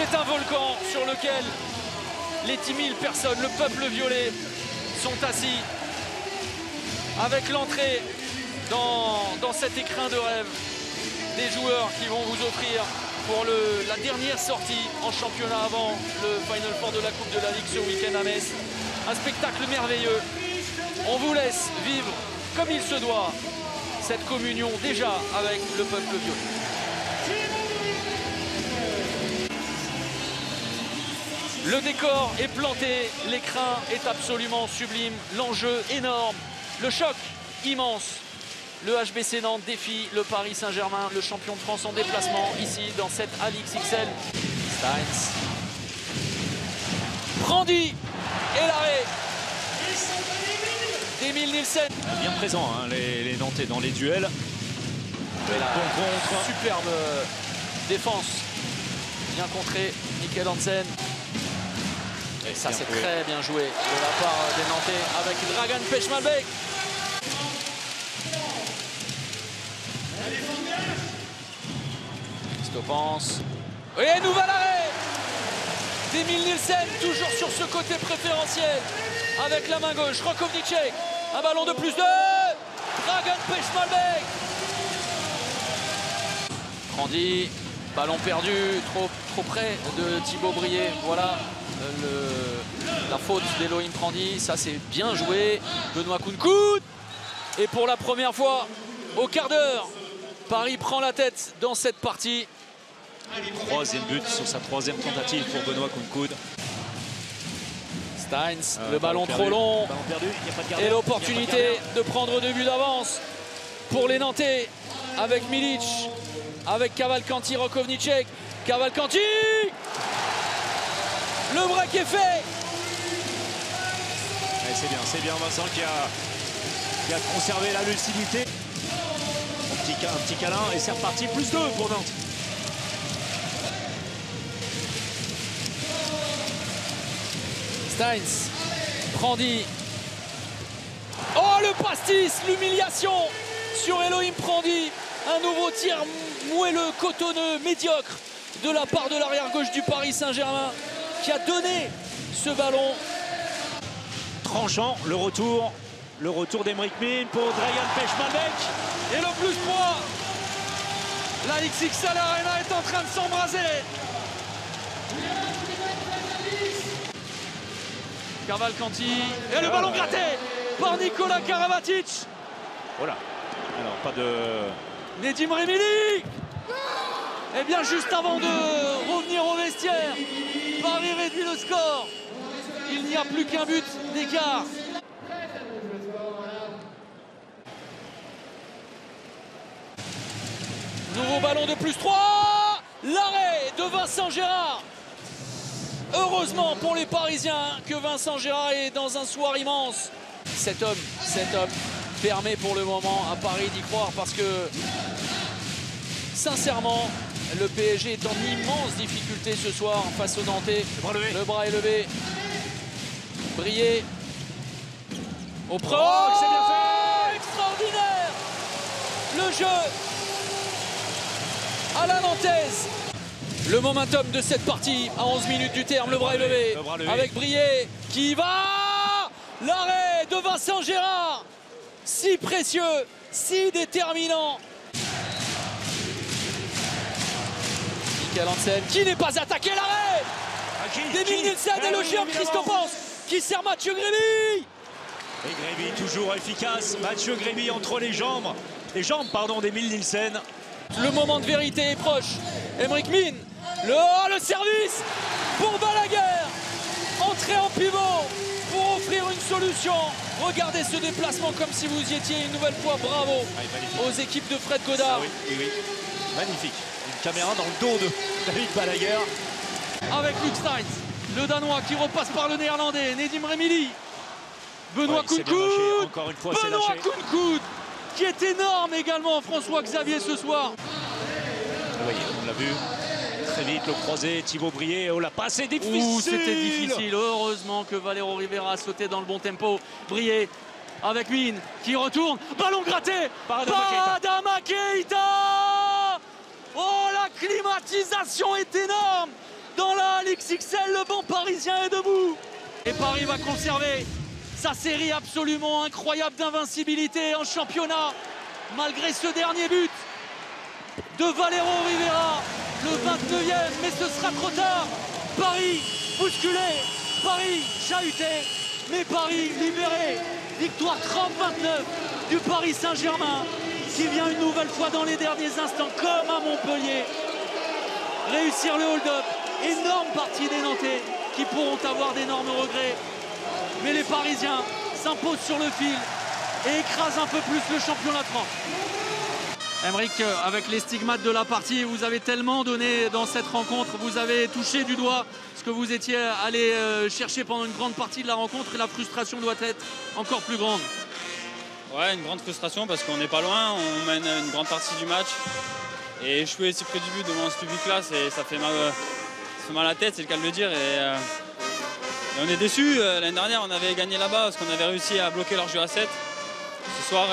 C'est un volcan sur lequel les 10 000 personnes, le peuple violet, sont assis avec l'entrée dans cet écrin de rêve des joueurs qui vont vous offrir pour la dernière sortie en championnat avant le Final Four de la Coupe de la Ligue ce week-end à Metz. Un spectacle merveilleux. On vous laisse vivre comme il se doit cette communion déjà avec le peuple violet. Le décor est planté, l'écrin est absolument sublime, l'enjeu énorme, le choc immense. Le HBC Nantes défie le Paris Saint-Germain, le champion de France en déplacement, ici dans cette ALXXL. Steins. Brandy et l'arrêt d'Emile Nielsen. Bien présent, hein, les Nantais dans les duels. Bon contre. Superbe défense. Bien contré, Mikkel Hansen. Et ça, c'est très bien joué de la part des Nantais avec Dragan Pechmanbek. Stopance. Et nouvel arrêt d'Emile Nielsen, toujours sur ce côté préférentiel. Avec la main gauche, Rokovnicek. Un ballon de plus de Dragan Pechmanbek. Brandy, ballon perdu, trop près de Thibaut Brié. Voilà la faute d'Elohim Brandy. Ça, c'est bien joué. Benoît Kounkoud. Et pour la première fois, au quart d'heure, Paris prend la tête dans cette partie. Troisième but sur sa troisième tentative pour Benoît Kounkoud. Steins, le ballon trop long. Ballon perdu, et l'opportunité de prendre 2 buts d'avance pour les Nantais avec Milic, avec Cavalcanti, Rokovnicek. Cavalcanti, le break est fait. C'est bien Vincent qui a conservé la lucidité. Un petit câlin et c'est reparti, plus 2 pour Nantes. Steins, Brandy. Oh, le pastis, l'humiliation sur Elohim Brandy. Un nouveau tir moelleux, cotonneux, médiocre de la part de l'arrière gauche du Paris Saint-Germain qui a donné ce ballon. Tranchant, le retour d'Emeric Min pour Dragan Pechmanbek. Et le plus 3. La XXL Arena est en train de s'embraser. Cavalcanti. Et le ballon gratté par Nikola Karabatic. Voilà. Alors, pas de... Nedim Remili. Et bien, juste avant de revenir au vestiaire, Paris réduit le score. Il n'y a plus qu'un but d'écart. Nouveau ballon de plus 3. L'arrêt de Vincent Gérard. Heureusement pour les Parisiens que Vincent Gérard est dans un soir immense. Cet homme permet pour le moment à Paris d'y croire parce que sincèrement, le PSG est en immense difficulté ce soir face aux Nantais. Le bras est levé. Brié. Au pro. Oh, c'est bien fait. Extraordinaire. Le jeu à la nantaise. Le momentum de cette partie à 11 minutes du terme. Le bras est levé. Avec Brié qui va. L'arrêt de Vincent Gérard. Si précieux, si déterminant. Mikkel Hansen qui n'est pas attaqué. L'arrêt d'Emile Nielsen et le géant Christopance qui sert Mathieu Gréby. Et Gréby toujours efficace. Mathieu Gréby entre les jambes d'Emile Nielsen. Le moment de vérité est proche. Emeric Min. Le service pour Balaguer. Entrée en pivot pour offrir une solution. Regardez ce déplacement comme si vous y étiez une nouvelle fois. Bravo aux équipes de Fred Godard. Oui. Magnifique. Une caméra dans le dos de David Balaguer. Avec Luc Steins, le Danois qui repasse par le Néerlandais. Nedim Remili. Benoît Kounkoud. Encore une fois, Benoît Kounkoud qui est énorme également. François Xavier ce soir. Vous voyez, on l'a vu. Très vite, le croisé, Thibaut Brié. Oh, la passe est difficile. C'était difficile. Heureusement que Valero Rivera a sauté dans le bon tempo. Brié avec Min qui retourne. Ballon gratté par Adama Keita. Oh, la climatisation est énorme dans XXL, le banc parisien est debout. Et Paris va conserver sa série absolument incroyable d'invincibilité en championnat, malgré ce dernier but de Valero Rivera, le 29e, mais ce sera trop tard. Paris bousculé, Paris chahuté, mais Paris libéré. Victoire 30-29 du Paris Saint-Germain, qui vient une nouvelle fois dans les derniers instants, comme à Montpellier, réussir le hold-up. Énorme partie des Nantais qui pourront avoir d'énormes regrets. Mais les Parisiens s'imposent sur le fil et écrasent un peu plus le championnat de France. Aymeric, avec les stigmates de la partie, vous avez tellement donné dans cette rencontre, vous avez touché du doigt ce que vous étiez allé chercher pendant une grande partie de la rencontre, et la frustration doit être encore plus grande. Ouais, une grande frustration parce qu'on n'est pas loin, on mène une grande partie du match. Et échouer si près du but devant ce public-là, ça fait mal à la tête, c'est le cas de le dire. Et on est déçus. L'année dernière, on avait gagné là-bas parce qu'on avait réussi à bloquer leur jeu à 7. Ce soir,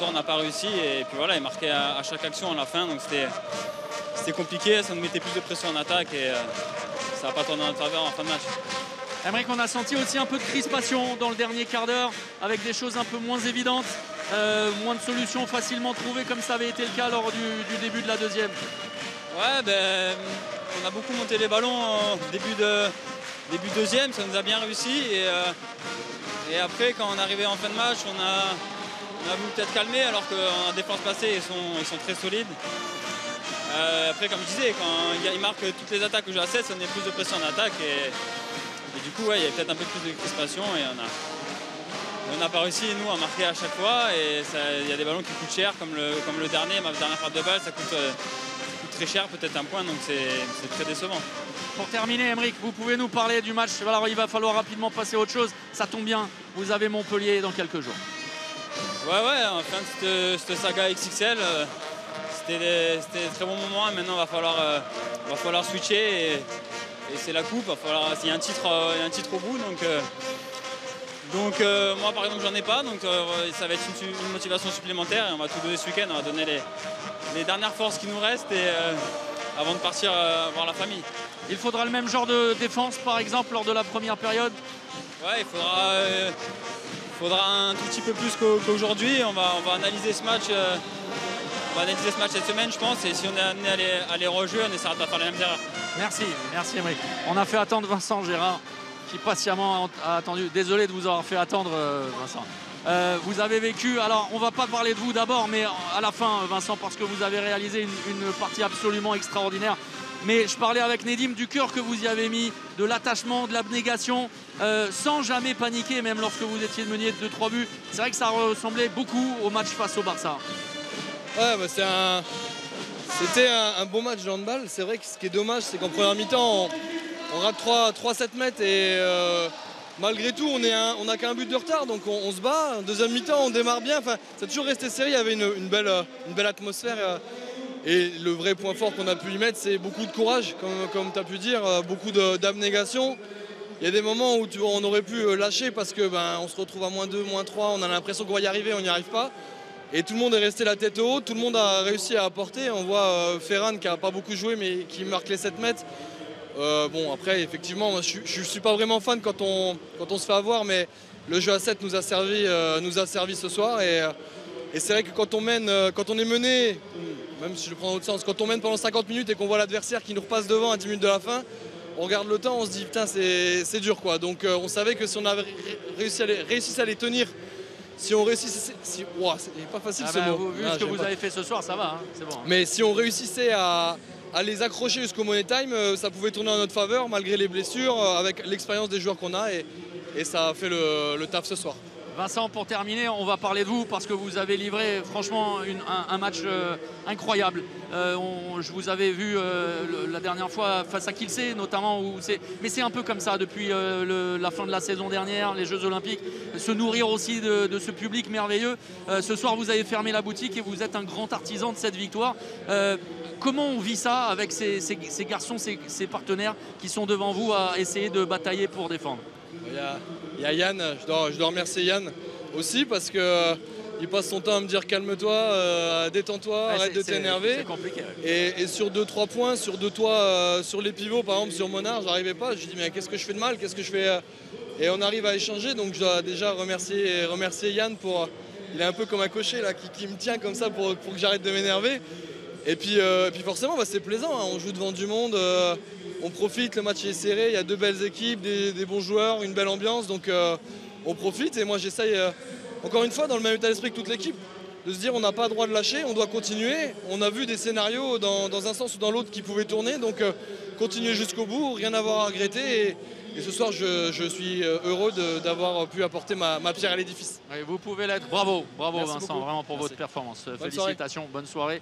on n'a pas réussi. Et puis voilà, ils marquaient à chaque action à la fin. Donc c'était compliqué, ça nous mettait plus de pression en attaque et ça n'a pas tourné en notre faveur en fin de match. Aymeric, on a senti aussi un peu de crispation dans le dernier quart d'heure, avec des choses un peu moins évidentes, moins de solutions facilement trouvées comme ça avait été le cas lors du début de la deuxième. Ouais, on a beaucoup monté les ballons en début deuxième, ça nous a bien réussi. Et après, quand on est arrivé en fin de match, on a voulu peut-être calmer, alors qu'en défense passée, ils sont très solides. Après, comme je disais, quand ils marquent toutes les attaques que j'ai à 7, ça met plus de pression en attaque. Et du coup, ouais, il y a peut-être un peu plus de crispation et on n'a pas réussi, nous, à marquer à chaque fois. Et il y a des ballons qui coûtent cher, comme le dernier, ma dernière frappe de balle, ça coûte très cher, peut-être un point, donc c'est très décevant. Pour terminer, Aymeric, vous pouvez nous parler du match. Alors, il va falloir rapidement passer à autre chose. Ça tombe bien, vous avez Montpellier dans quelques jours. Ouais, en fin de cette saga XXL, c'était des très bons moments. Et maintenant, il va falloir switcher. Et c'est la coupe, il y a un titre au bout, donc moi par exemple j'en ai pas, donc ça va être une motivation supplémentaire et on va tout donner ce week-end, on va donner les dernières forces qui nous restent avant de partir voir la famille. Il faudra le même genre de défense par exemple lors de la première période? Ouais, il faudra un tout petit peu plus qu'aujourd'hui, on va analyser ce match. On va analyser ce match cette semaine, je pense, et si on est amené à les rejouer, on essaiera de ne pas faire les mêmes erreurs. Merci Aymeric. On a fait attendre Vincent Gérard, qui patiemment a attendu. Désolé de vous avoir fait attendre, Vincent. Vous avez vécu, alors on ne va pas parler de vous d'abord, mais à la fin, Vincent, parce que vous avez réalisé une partie absolument extraordinaire. Mais je parlais avec Nedim du cœur que vous y avez mis, de l'attachement, de l'abnégation, sans jamais paniquer, même lorsque vous étiez mené de 2-3 buts. C'est vrai que ça ressemblait beaucoup au match face au Barça. Ouais, c'était un bon match de handball. C'est vrai que ce qui est dommage, c'est qu'en première mi-temps, on rate 3-7 mètres et malgré tout, on n'a qu'un but de retard, donc on se bat. En deuxième mi-temps, on démarre bien. Enfin, ça a toujours resté serré, il y avait une belle atmosphère. Et le vrai point fort qu'on a pu y mettre, c'est beaucoup de courage, comme tu as pu dire, beaucoup d'abnégation. Il y a des moments où on aurait pu lâcher parce qu'on se retrouve à -2, -3, on a l'impression qu'on va y arriver, on n'y arrive pas. Et tout le monde est resté la tête haute, tout le monde a réussi à apporter. On voit Ferran qui n'a pas beaucoup joué mais qui marque les 7 mètres. Bon après effectivement moi, je ne suis pas vraiment fan quand on se fait avoir, mais le jeu à 7 nous a servi ce soir et c'est vrai que quand on est mené, même si je le prends dans l'autre sens, quand on mène pendant 50 minutes et qu'on voit l'adversaire qui nous repasse devant à 10 minutes de la fin, on regarde le temps, on se dit putain c'est dur quoi. Donc on savait que si on avait réussi à les tenir, si on réussissait, c'est pas facile ce mot. Vu ce que vous avez fait ce soir, ça va, hein, c'est bon. Mais si on réussissait à les accrocher jusqu'au Money Time, ça pouvait tourner en notre faveur malgré les blessures, avec l'expérience des joueurs qu'on a et ça a fait le taf ce soir. Vincent, pour terminer, on va parler de vous parce que vous avez livré franchement un match incroyable. Je vous avais vu la dernière fois face à Kielce notamment, mais c'est un peu comme ça depuis la fin de la saison dernière, les Jeux Olympiques, se nourrir aussi de ce public merveilleux. Ce soir, vous avez fermé la boutique et vous êtes un grand artisan de cette victoire. Comment on vit ça avec ces garçons, ces partenaires qui sont devant vous à essayer de batailler pour défendre? Il y a Yann, je dois remercier Yann aussi parce qu'il il passe son temps à me dire calme-toi, détends-toi, arrête de t'énerver. C'est compliqué. Ouais. Et sur 2-3 points, sur deux toits, sur les pivots par exemple, sur Monard, j'arrivais pas. Je dis mais qu'est-ce que je fais de mal, qu'est-ce que je fais Et on arrive à échanger, donc je dois déjà remercier Yann pour. Il est un peu comme un cocher là, qui me tient comme ça pour que j'arrête de m'énerver. Et puis forcément, c'est plaisant, hein. On joue devant du monde, on profite, le match est serré, il y a 2 belles équipes, des bons joueurs, une belle ambiance, donc on profite. Et moi j'essaye, encore une fois, dans le même état d'esprit que toute l'équipe, de se dire on n'a pas le droit de lâcher, on doit continuer. On a vu des scénarios dans un sens ou dans l'autre qui pouvaient tourner, donc continuer jusqu'au bout, rien avoir à regretter. Et ce soir, je suis heureux d'avoir pu apporter ma pierre à l'édifice. Oui, vous pouvez l'être. Bravo Merci Vincent, beaucoup. vraiment pour Merci. votre performance. Bonne Félicitations, bonne soirée.